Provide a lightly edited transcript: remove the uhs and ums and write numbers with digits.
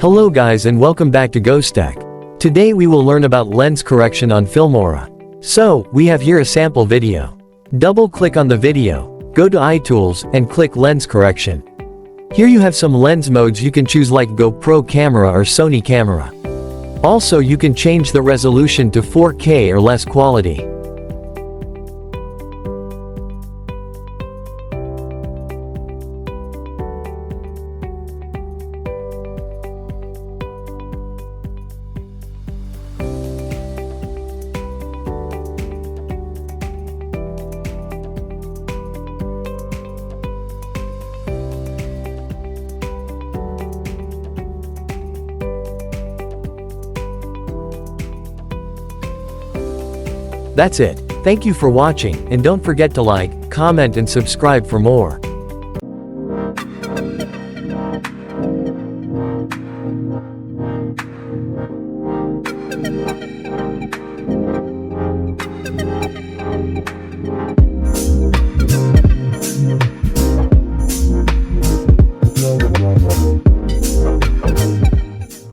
Hello guys and welcome back to GoStack. Today we will learn about lens correction on Filmora. So, we have here a sample video. Double click on the video, go to iTools, and click Lens Correction. Here you have some lens modes you can choose like GoPro camera or Sony camera. Also you can change the resolution to 4K or less quality. That's it. Thank you for watching, and don't forget to like, comment and subscribe for more.